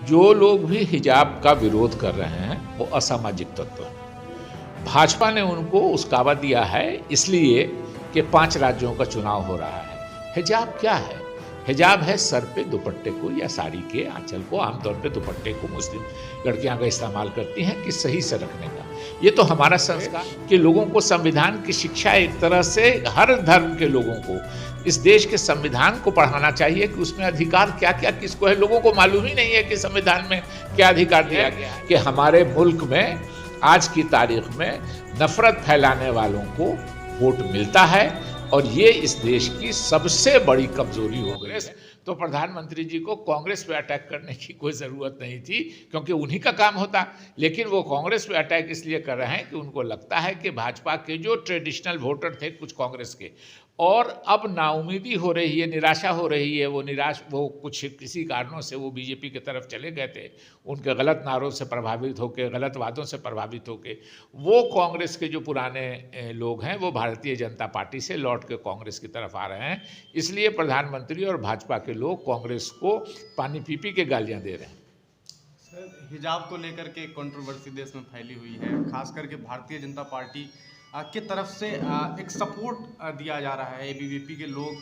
जो लोग भी हिजाब का विरोध कर रहे हैं वो असामाजिक तत्व हैं। भाजपा ने उनको उस्कावा दिया है इसलिए कि 5 राज्यों का चुनाव हो रहा है। हिजाब क्या है? हिजाब है सर पे दुपट्टे को या साड़ी के आंचल को, आमतौर पे दुपट्टे को मुस्लिम लड़कियां का इस्तेमाल करती हैं कि सही से रखने का। ये तो हमारा संस्कार कि लोगों को संविधान की शिक्षा एक तरह से हर धर्म के लोगों को इस देश के संविधान को पढ़ाना चाहिए कि उसमें अधिकार क्या क्या किसको है। लोगों को मालूम ही नहीं है कि संविधान में क्या अधिकार दिया गया है कि हमारे मुल्क में आज की तारीख में नफरत फैलाने वालों को वोट मिलता है और ये इस देश की सबसे बड़ी कमजोरी हो गई। तो प्रधानमंत्री जी को कांग्रेस पे अटैक करने की कोई ज़रूरत नहीं थी क्योंकि उन्हीं का काम होता, लेकिन वो कांग्रेस पे अटैक इसलिए कर रहे हैं कि उनको लगता है कि भाजपा के जो ट्रेडिशनल वोटर थे कुछ कांग्रेस के, और अब नाउमीदी हो रही है, निराशा हो रही है, वो कुछ किसी कारणों से वो बीजेपी की तरफ चले गए थे, उनके गलत नारों से प्रभावित होकर, गलत वादों से प्रभावित होकर वो कांग्रेस के जो पुराने लोग हैं वो भारतीय जनता पार्टी से लौट के कांग्रेस की तरफ आ रहे हैं। इसलिए प्रधानमंत्री और भाजपा के लोग कांग्रेस को पानी पी के गालियां दे रहे हैं। सर, हिजाब को लेकर के कंट्रोवर्सी देश में फैली हुई है, खास करके भारतीय जनता पार्टी की तरफ से एक सपोर्ट दिया जा रहा है। एबीवीपी के लोग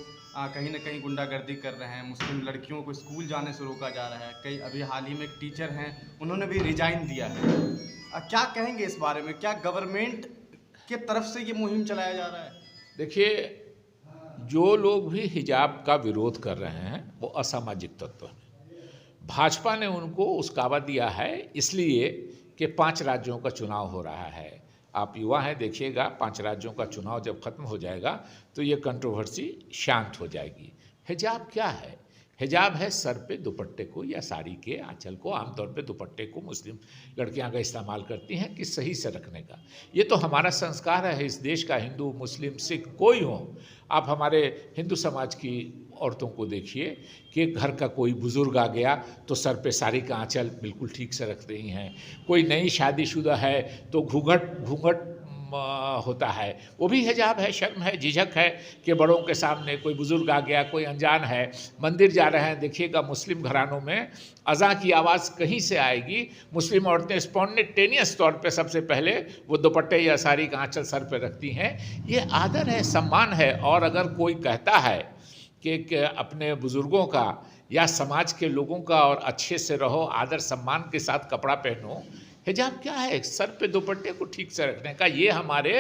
कहीं ना कहीं गुंडागर्दी कर रहे हैं, मुस्लिम लड़कियों को स्कूल जाने से रोका जा रहा है। कई अभी हाल ही में एक टीचर हैं, उन्होंने भी रिजाइन दिया है। क्या कहेंगे इस बारे में? क्या गवर्नमेंट के तरफ से ये मुहिम चलाया जा रहा है? देखिए, जो लोग भी हिजाब का विरोध कर रहे हैं वो असामाजिक तत्व हैं। भाजपा ने उनको उस्कावा दिया है इसलिए कि 5 राज्यों का चुनाव हो रहा है। आप युवा हैं, देखिएगा 5 राज्यों का चुनाव जब खत्म हो जाएगा तो ये कंट्रोवर्सी शांत हो जाएगी। हिजाब क्या है? हिजाब है सर पे दुपट्टे को या साड़ी के आंचल को, आमतौर पे दुपट्टे को मुस्लिम लड़कियां का इस्तेमाल करती हैं कि सही से रखने का। ये तो हमारा संस्कार है इस देश का। हिंदू, मुस्लिम, सिख कोई हो, आप हमारे हिंदू समाज की औरतों को देखिए कि घर का कोई बुज़ुर्ग आ गया तो सर पे साड़ी का आंचल बिल्कुल ठीक से रख रही हैं। कोई नई शादीशुदा है तो घूंघट होता है, वो भी हिजाब है, शर्म है, झिझक है कि बड़ों के सामने कोई बुज़ुर्ग आ गया, कोई अनजान है, मंदिर जा रहे हैं, देखिएगा मुस्लिम घरानों में अज़ां की आवाज़ कहीं से आएगी, मुस्लिम औरतें स्पॉन्टेनियस तौर पे सबसे पहले वो दुपट्टे या साड़ी का आंचल सर पे रखती हैं। ये आदर है, सम्मान है। और अगर कोई कहता है कि अपने बुज़ुर्गों का या समाज के लोगों का और अच्छे से रहो, आदर सम्मान के साथ कपड़ा पहनो, हिजाब क्या है? सर पे दुपट्टे को ठीक से रखने का। ये हमारे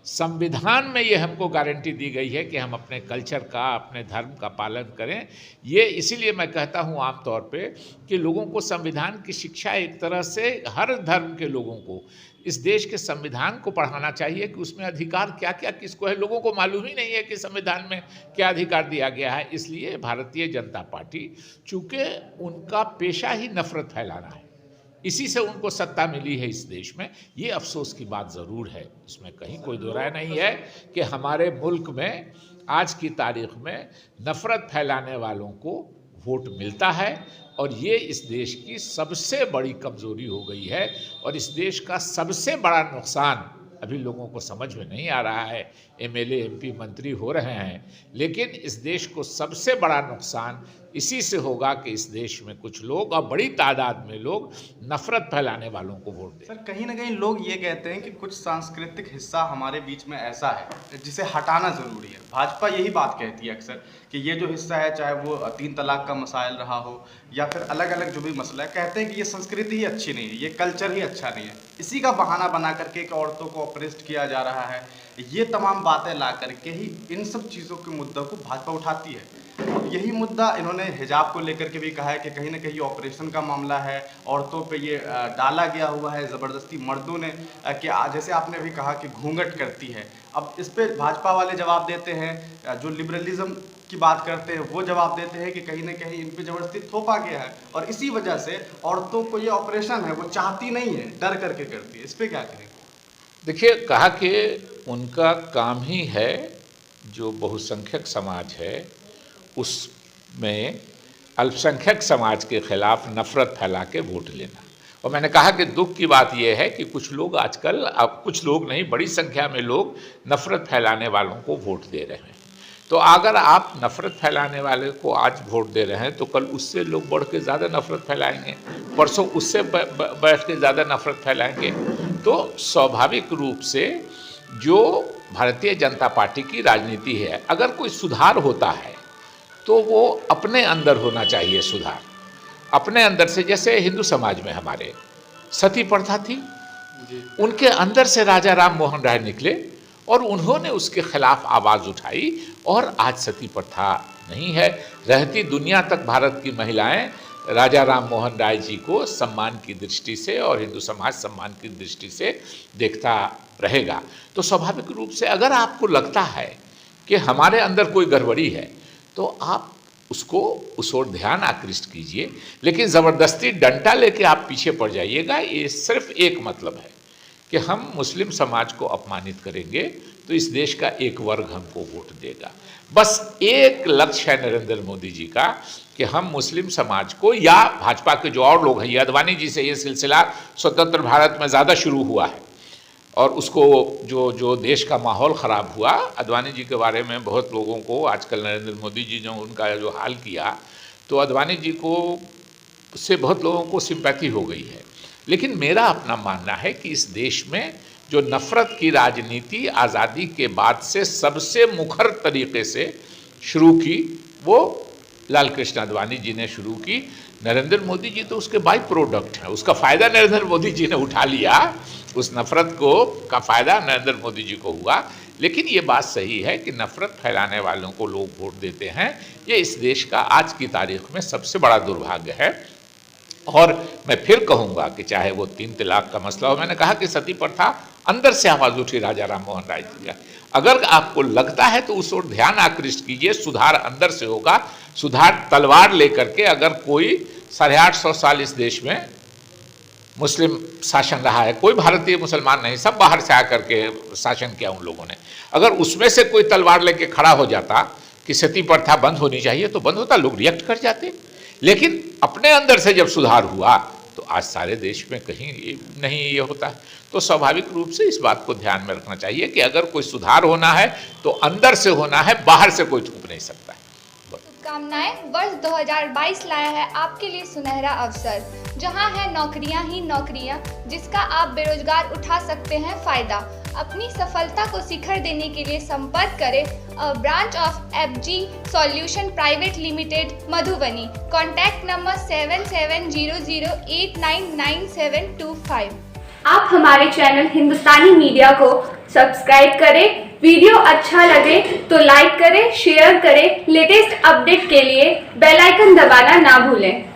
संविधान में ये हमको गारंटी दी गई है कि हम अपने कल्चर का, अपने धर्म का पालन करें। ये इसीलिए मैं कहता हूँ आमतौर पे कि लोगों को संविधान की शिक्षा एक तरह से हर धर्म के लोगों को इस देश के संविधान को पढ़ाना चाहिए कि उसमें अधिकार क्या क्या किसको है। लोगों को मालूम ही नहीं है कि संविधान में क्या अधिकार दिया गया है। इसलिए भारतीय जनता पार्टी, चूँकि उनका पेशा ही नफरत फैलाना है, इसी से उनको सत्ता मिली है इस देश में। ये अफसोस की बात ज़रूर है, इसमें कहीं कोई दो राय नहीं है कि हमारे मुल्क में आज की तारीख में नफ़रत फैलाने वालों को वोट मिलता है और ये इस देश की सबसे बड़ी कमज़ोरी हो गई है। और इस देश का सबसे बड़ा नुकसान अभी लोगों को समझ में नहीं आ रहा है। एमएलए, एमपी, मंत्री हो रहे हैं, लेकिन इस देश को सबसे बड़ा नुकसान इसी से होगा कि इस देश में कुछ लोग और बड़ी तादाद में लोग नफरत फैलाने वालों को वोट दें। सर, कहीं ना कहीं लोग ये कहते हैं कि कुछ सांस्कृतिक हिस्सा हमारे बीच में ऐसा है जिसे हटाना ज़रूरी है। भाजपा यही बात कहती है अक्सर कि ये जो हिस्सा है, चाहे वो 3 तलाक का मसाइल रहा हो या फिर अलग अलग जो भी मसला है, कहते हैं कि ये संस्कृति ही अच्छी नहीं है, ये कल्चर ही अच्छा नहीं है। इसी का बहाना बना करके एक औरतों को ऑपरेस्ट किया जा रहा है। ये तमाम बातें ला करके ही इन सब चीज़ों के मुद्दों को भाजपा उठाती है। यही मुद्दा इन्होंने हिजाब को लेकर के भी कहा है कि कहीं ना कहीं ऑपरेशन का मामला है, औरतों पे ये डाला गया हुआ है ज़बरदस्ती मर्दों ने, कि जैसे आपने अभी कहा कि घूंघट करती है। अब इस पे भाजपा वाले जवाब देते हैं, जो लिबरलिज्म की बात करते हैं वो जवाब देते हैं कि कहीं ना कहीं इन पे ज़बरदस्ती थोपा गया है और इसी वजह से औरतों को ये ऑपरेशन है वो चाहती नहीं है, डर करके करती है। इस पर क्या करेंगे? देखिए, कहा कि उनका काम ही है, जो बहुसंख्यक समाज है उसमें अल्पसंख्यक समाज के खिलाफ नफरत फैला के वोट लेना। और मैंने कहा कि दुख की बात यह है कि कुछ लोग आजकल, अब कुछ लोग नहीं, बड़ी संख्या में लोग नफरत फैलाने वालों को वोट दे रहे हैं। तो अगर आप नफ़रत फैलाने वाले को आज वोट दे रहे हैं तो कल उससे लोग बढ़ के ज़्यादा नफ़रत फैलाएंगे, परसों उससे बैठ के ज़्यादा नफ़रत फैलाएंगे। तो स्वाभाविक रूप से जो भारतीय जनता पार्टी की राजनीति है, अगर कोई सुधार होता है तो वो अपने अंदर होना चाहिए सुधार, अपने अंदर से। जैसे हिंदू समाज में हमारे सती प्रथा थी, उनके अंदर से राजा राम मोहन राय निकले और उन्होंने उसके खिलाफ आवाज़ उठाई और आज सती प्रथा नहीं है। रहती दुनिया तक भारत की महिलाएं राजा राम मोहन राय जी को सम्मान की दृष्टि से और हिंदू समाज सम्मान की दृष्टि से देखता रहेगा। तो स्वाभाविक रूप से अगर आपको लगता है कि हमारे अंदर कोई गड़बड़ी है तो आप उसको उस ओर ध्यान आकृष्ट कीजिए, लेकिन ज़बरदस्ती डंडा लेके आप पीछे पड़ जाइएगा। ये सिर्फ एक मतलब है कि हम मुस्लिम समाज को अपमानित करेंगे तो इस देश का एक वर्ग हमको वोट देगा। बस एक लक्ष्य है नरेंद्र मोदी जी का कि हम मुस्लिम समाज को, या भाजपा के जो और लोग हैं, ये अडवाणी जी से ये सिलसिला स्वतंत्र भारत में ज़्यादा शुरू हुआ है और उसको जो देश का माहौल ख़राब हुआ, अडवाणी जी के बारे में बहुत लोगों को आजकल नरेंद्र मोदी जी ने उनका जो हाल किया तो अडवाणी जी को से बहुत लोगों को सिंपैथी हो गई है। लेकिन मेरा अपना मानना है कि इस देश में जो नफ़रत की राजनीति आज़ादी के बाद से सबसे मुखर तरीके से शुरू की वो लाल कृष्ण अडवाणी जी ने शुरू की। नरेंद्र मोदी जी तो उसके बाई प्रोडक्ट हैं, उसका फ़ायदा नरेंद्र मोदी जी ने उठा लिया, उस नफ़रत का फ़ायदा नरेंद्र मोदी जी को हुआ। लेकिन ये बात सही है कि नफ़रत फैलाने वालों को लोग वोट देते हैं, ये इस देश का आज की तारीख में सबसे बड़ा दुर्भाग्य है। और मैं फिर कहूँगा कि चाहे वो 3 तलाक का मसला हो, मैंने कहा कि सती प्रथा अंदर से आवाज़ उठी राजा राम मोहन राय जी का। अगर आपको लगता है तो उस ओर ध्यान आकृष्ट कीजिए, सुधार अंदर से होगा। सुधार तलवार लेकर के, अगर कोई 850 साल इस देश में मुस्लिम शासन रहा है, कोई भारतीय मुसलमान नहीं, सब बाहर से आकर के शासन किया उन लोगों ने, अगर उसमें से कोई तलवार लेके खड़ा हो जाता कि सती प्रथा बंद होनी चाहिए तो बंद होता, लोग रिएक्ट कर जाते। लेकिन अपने अंदर से जब सुधार हुआ तो आज सारे देश में कहीं नहीं ये होता है। तो स्वाभाविक रूप से इस बात को ध्यान में रखना चाहिए कि अगर कोई सुधार होना है तो अंदर से होना है, बाहर से कोई थूप नहीं सकता है। शुभकामनाएं। वर्ष 2022 लाया है आपके लिए सुनहरा अवसर, जहां है नौकरियां ही नौकरियां, जिसका आप बेरोजगार उठा सकते हैं फायदा। अपनी सफलता को शिखर देने के लिए संपर्क करें branch of FG solution private limited Madhubani. Contact number 7700899725। आप हमारे चैनल हिंदुस्तानी मीडिया को सब्सक्राइब करें। वीडियो अच्छा लगे तो लाइक करें, शेयर करें। लेटेस्ट अपडेट के लिए बेल आइकन दबाना ना भूलें।